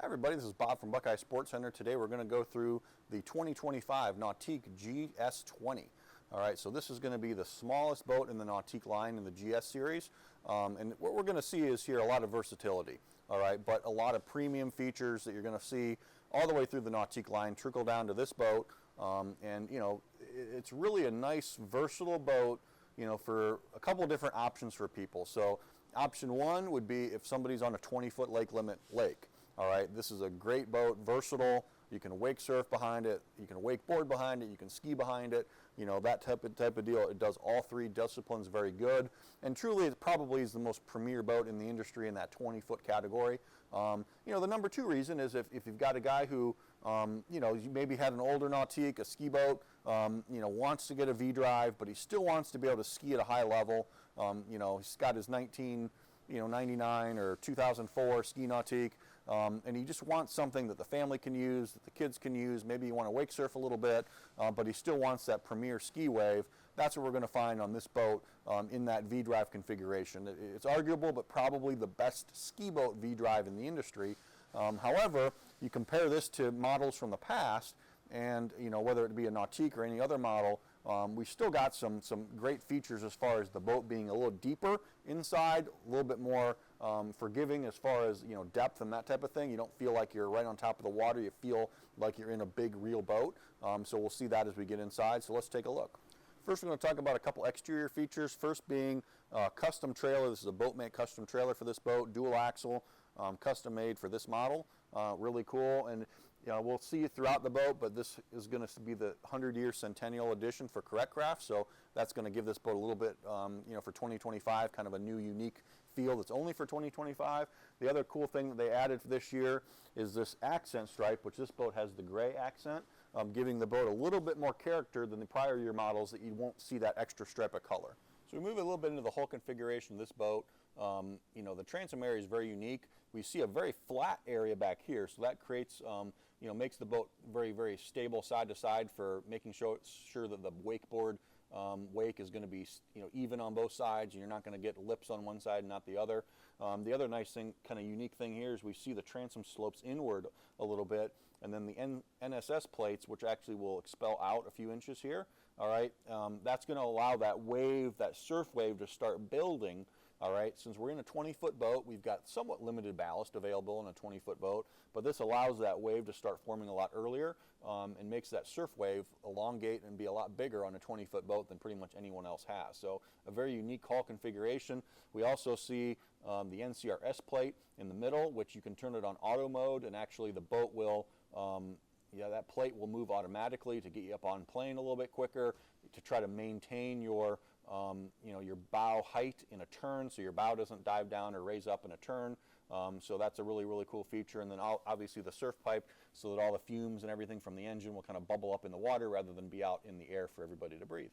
Hi everybody, this is Bob from Buckeye Sports Center. Today we're going to go through the 2025 Nautique GS 20. All right, so this is going to be the smallest boat in the Nautique line in the GS series. And what we're going to see is here a lot of versatility, all right, but a lot of premium features that you're going to see all the way through the Nautique line trickle down to this boat. And, you know, it's really a nice, versatile boat, you know, for a couple of different options for people. So option one would be if somebody's on a 20-foot lake limit lake. All right, this is a great boat, versatile. You can wake surf behind it, you can wakeboard behind it, you can ski behind it, you know, that type of deal. It does all three disciplines very good, and truly it probably is the most premier boat in the industry in that 20-foot category. You know, the number two reason is if you've got a guy who, you know, you maybe had an older Nautique, a ski boat, you know, wants to get a V-drive, but he still wants to be able to ski at a high level. You know, he's got his 99 or 2004 ski Nautique, and he just wants something that the family can use, that the kids can use. Maybe you want to wake surf a little bit, but he still wants that premier ski wave. That's what we're going to find on this boat in that V-drive configuration. It's arguable, but probably the best ski boat V-drive in the industry. However, you compare this to models from the past, and you know, whether it be a Nautique or any other model, we still got some great features as far as the boat being a little deeper inside, a little bit more forgiving as far as, you know, depth and that type of thing. You don't feel like you're right on top of the water. You feel like you're in a big real boat. So we'll see that as we get inside. So let's take a look. First, we're going to talk about a couple exterior features. First being custom trailer. This is a boat-made custom trailer for this boat, dual axle, custom made for this model. Really cool. And you know, we'll see it throughout the boat, but this is going to be the 100-year Centennial Edition for Correct Craft, so that's going to give this boat a little bit, you know, for 2025, kind of a new, unique feel that's only for 2025. The other cool thing that they added for this year is this accent stripe, which this boat has the gray accent, giving the boat a little bit more character than the prior year models that you won't see that extra stripe of color. So we move a little bit into the hull configuration of this boat. You know, the transom area is very unique. We see a very flat area back here, so that creates, you know, makes the boat very, very stable side to side for making sure that the wakeboard wake is going to be, you know, even on both sides, and you're not going to get lips on one side and not the other. The other nice thing, kind of unique thing here, is we see the transom slopes inward a little bit, and then the NSS plates, which actually will expel out a few inches here. All right, that's going to allow that wave, that surf wave, to start building. All right, since we're in a 20-foot boat, we've got somewhat limited ballast available in a 20-foot boat, but this allows that wave to start forming a lot earlier, and makes that surf wave elongate and be a lot bigger on a 20-foot boat than pretty much anyone else has. So a very unique hull configuration. We also see the NCRS plate in the middle, which you can turn it on auto mode, and actually the boat will, yeah, that plate will move automatically to get you up on plane a little bit quicker, to try to maintain your you know, your bow height in a turn, so your bow doesn't dive down or raise up in a turn. So that's a really, really cool feature. And then obviously the surf pipe, so that all the fumes and everything from the engine will kind of bubble up in the water rather than be out in the air for everybody to breathe.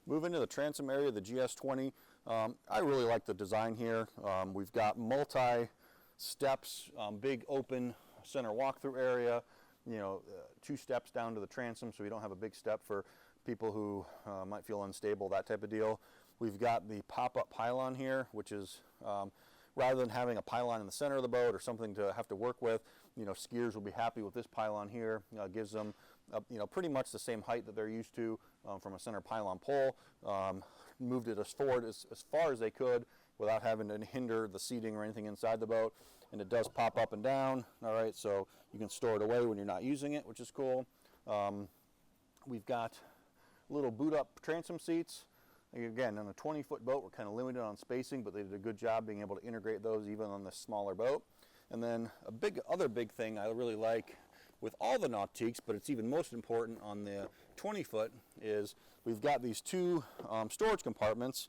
Moving to the transom area, the GS20, I really like the design here. We've got multi-steps, big open center walk-through area, you know, 2 steps down to the transom, so we don't have a big step for people who might feel unstable, that type of deal. We've got the pop-up pylon here, which is, rather than having a pylon in the center of the boat or something to have to work with, you know, skiers will be happy with this pylon here. Gives them, you know, pretty much the same height that they're used to from a center pylon pole. Moved it as forward as far as they could without having to hinder the seating or anything inside the boat. And it does pop up and down, all right, so you can store it away when you're not using it, which is cool. We've got little boot-up transom seats. Again, on a 20-foot boat, we're kind of limited on spacing, but they did a good job being able to integrate those even on this smaller boat. And then other big thing I really like with all the Nautiques, but it's even most important on the 20-foot, is we've got these 2 storage compartments,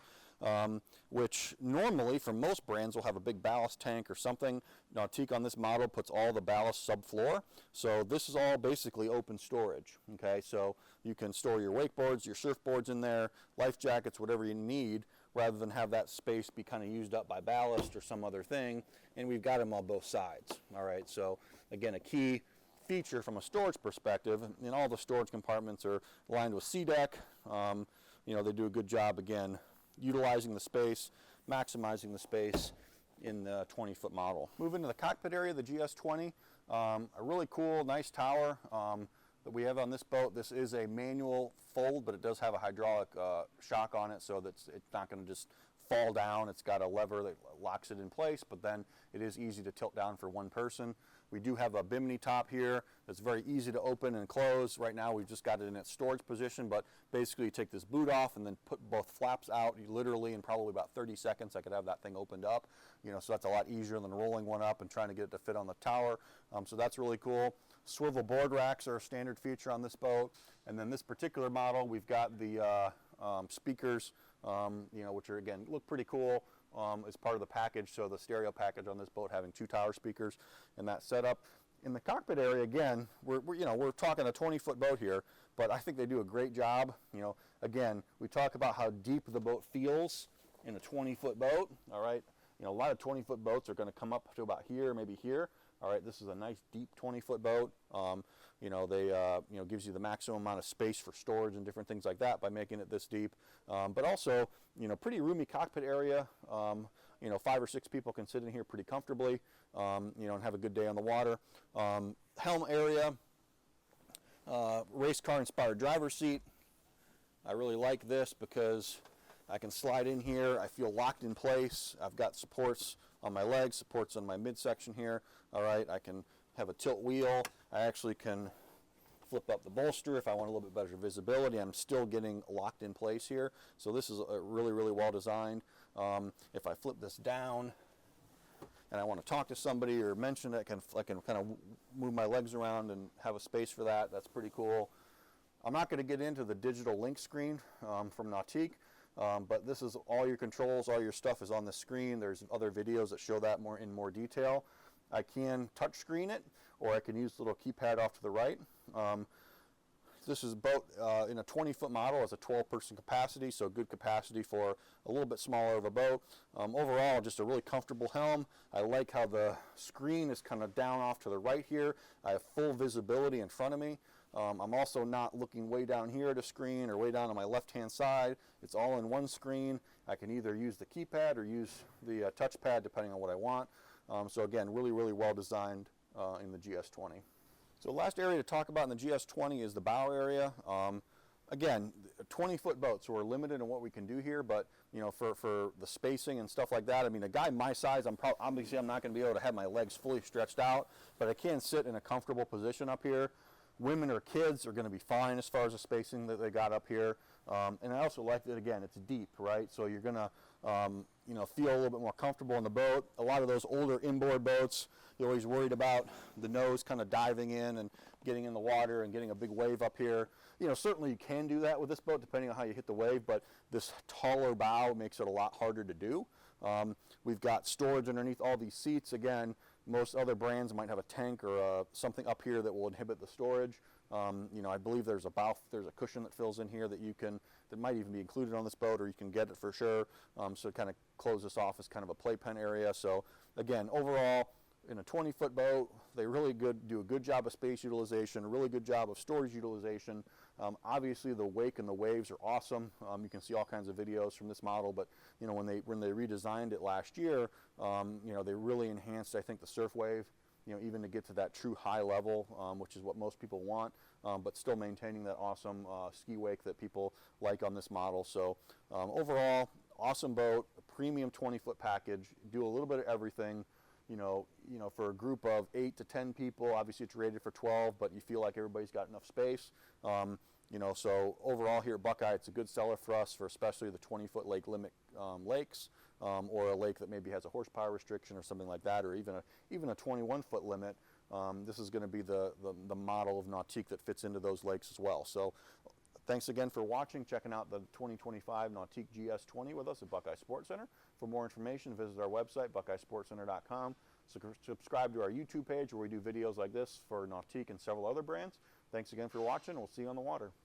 which normally for most brands will have a big ballast tank or something. Nautique on this model puts all the ballast subfloor, so this is all basically open storage. Okay, so you can store your wakeboards, your surfboards in there, life jackets, whatever you need, rather than have that space be kind of used up by ballast or some other thing. And we've got them on both sides. All right, so again, a key feature from a storage perspective, and all the storage compartments are lined with SeaDek. You know, they do a good job, again, utilizing the space, maximizing the space, in the 20-foot model. Moving to the cockpit area, the GS20, a really cool, nice tower that we have on this boat. This is a manual fold, but it does have a hydraulic shock on it, so that it's not going to just fall down. It's got a lever that locks it in place, but then it is easy to tilt down for one person. We do have a bimini top here that's very easy to open and close. Right now we've just got it in its storage position, but basically you take this boot off and then put both flaps out. You literally, in probably about 30 seconds, I could have that thing opened up. You know, so that's a lot easier than rolling one up and trying to get it to fit on the tower. So that's really cool. Swivel board racks are a standard feature on this boat. And then this particular model, we've got the speakers, you know, which are, again, look pretty cool. As part of the package, so the stereo package on this boat having 2 tower speakers and that setup. In the cockpit area, again, we're talking a 20-foot boat here, but I think they do a great job. You know, again, we talk about how deep the boat feels in a 20-foot boat. All right, you know, a lot of 20-foot boats are going to come up to about here, maybe here. All right, this is a nice deep 20-foot boat. You know, they you know, gives you the maximum amount of space for storage and different things like that by making it this deep. But also, you know, pretty roomy cockpit area. You know, 5 or 6 people can sit in here pretty comfortably. You know, and have a good day on the water. Helm area, race car inspired driver's seat. I really like this because I can slide in here. I feel locked in place. I've got supports on my legs, supports on my midsection here. All right, I can have a tilt wheel. I actually can flip up the bolster if I want a little bit better visibility. I'm still getting locked in place here. So this is really, really well designed. If I flip this down and I want to talk to somebody or mention it, I can kind of move my legs around and have a space for that. That's pretty cool. I'm not going to get into the digital link screen from Nautique. But this is all your controls, all your stuff is on the screen. There's other videos that show that in more detail. I can touch screen it, or I can use the little keypad off to the right. This is a boat in a 20-foot model. It's a 12-person capacity, so good capacity for a little bit smaller of a boat. Overall, just a really comfortable helm. I like how the screen is kind of down off to the right here. I have full visibility in front of me. I'm also not looking way down here at a screen or way down on my left-hand side. It's all in one screen. I can either use the keypad or use the touchpad depending on what I want. So again, really, really well designed in the GS20. So the last area to talk about in the GS20 is the bow area. Again, a 20-foot boat, so we're limited in what we can do here, but you know, for the spacing and stuff like that, I mean, a guy my size, obviously I'm not going to be able to have my legs fully stretched out, but I can sit in a comfortable position up here. Women or kids are going to be fine as far as the spacing that they got up here. And I also like that, again, it's deep, right? So you're going to, you know, feel a little bit more comfortable in the boat. A lot of those older inboard boats, you're always worried about the nose kind of diving in and getting in the water and getting a big wave up here. You know, certainly you can do that with this boat depending on how you hit the wave, but this taller bow makes it a lot harder to do. We've got storage underneath all these seats. Again, most other brands might have a tank or something up here that will inhibit the storage. You know, I believe there's a cushion that fills in here that might even be included on this boat, or you can get it for sure. So kind of close this off as kind of a playpen area. So again, overall, in a 20-foot boat, they really do a good job of space utilization, a really good job of storage utilization. Obviously, the wake and the waves are awesome. You can see all kinds of videos from this model, but you know, when they redesigned it last year, you know, they really enhanced, I think, the surf wave. You know, even to get to that true high level, which is what most people want, but still maintaining that awesome ski wake that people like on this model. So overall, awesome boat, a premium 20-foot package, do a little bit of everything. You know, for a group of 8 to 10 people, obviously it's rated for 12, but you feel like everybody's got enough space. You know, so overall here at Buckeye, it's a good seller for us, for especially the 20-foot lake limit lakes, or a lake that maybe has a horsepower restriction or something like that, or even a 21-foot limit. This is going to be the model of Nautique that fits into those lakes as well. So thanks again for watching, checking out the 2025 Nautique GS20 with us at Buckeye Sports Center. For more information, visit our website, buckeyesportscenter.com. Subscribe to our YouTube page where we do videos like this for Nautique and several other brands. Thanks again for watching. We'll see you on the water.